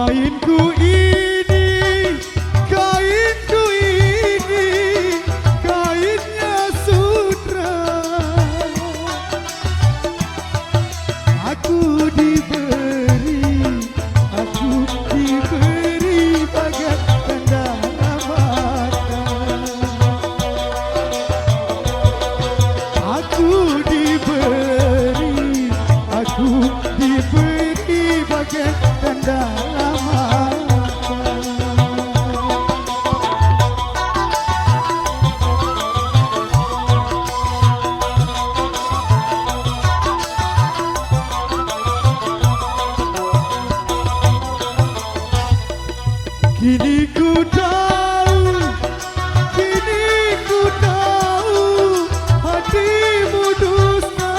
Kainku ini, kainku ini, kainnya sutra. Aku diberi bagai tanda mata. Aku diberi bagai tanda mata. Kini ku tahu hatimu dusta.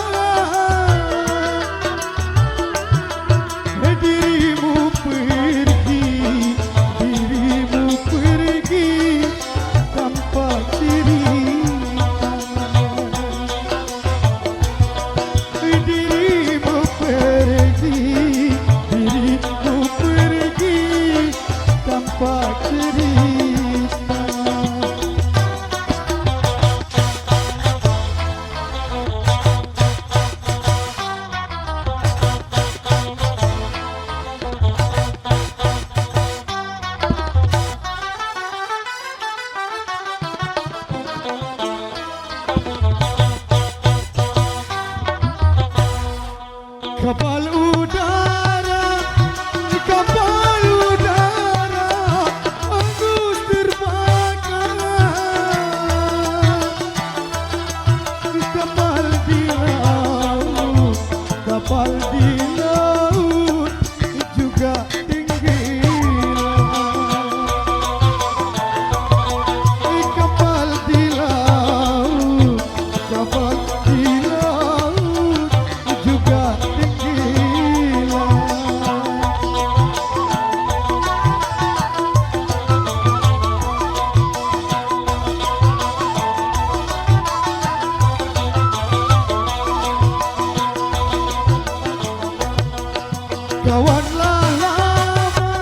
Dirimu pergi tanpa cerita. Dirimu pergi tanpa cerita. Kapal udara bagus terbakar. Kapal di laut juga tenggelam. Kapal di laut juga tenggelam. Kawanlah lama,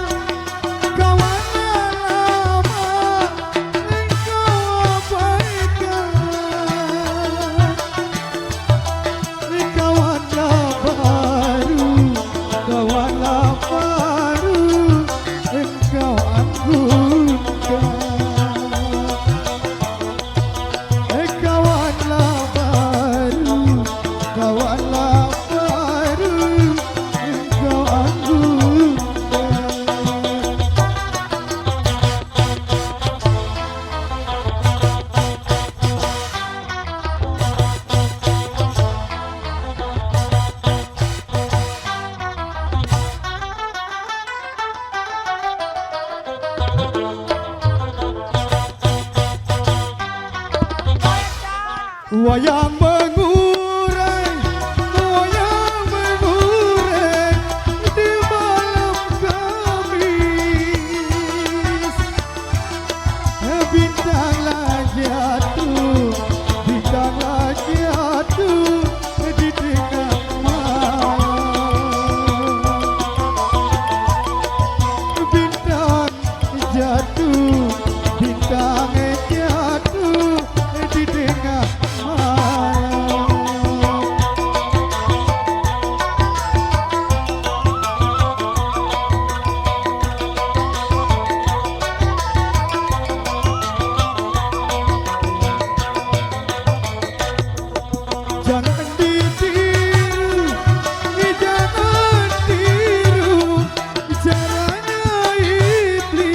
engkau abaikan. Kawanlah baru, engkau anggunkan. Kawanlah baru, engkau anggunkan. Wayang mengurai di malam Kamis. Bintanglah jatuh di tengah malam. Bintang jatuh di tengah jangan ditiru caranya iblis.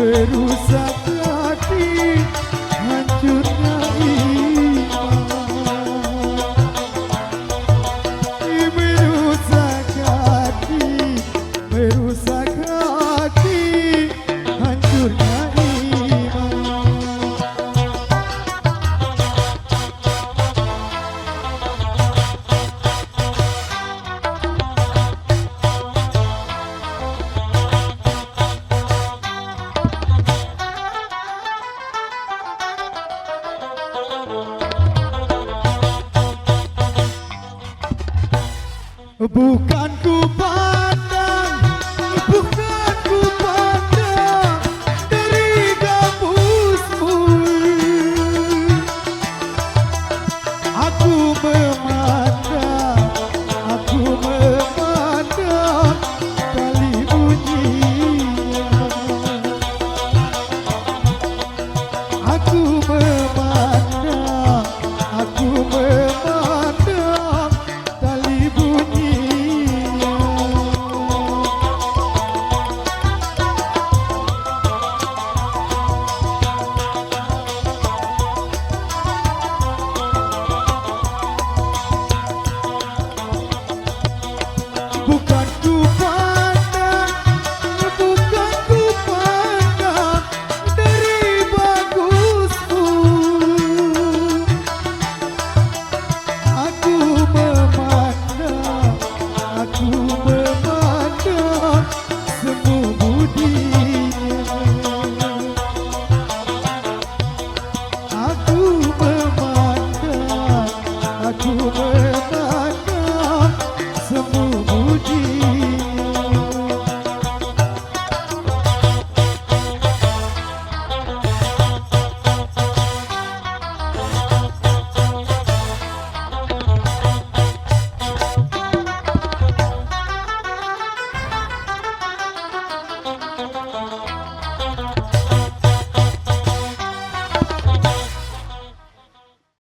Merusak hati, hancurnya iman. Merusak hati, hancurnya iman. Bukan ku pandang, bukan ku pandang dari gambusmu. Aku memandang kali bunyinya. Aku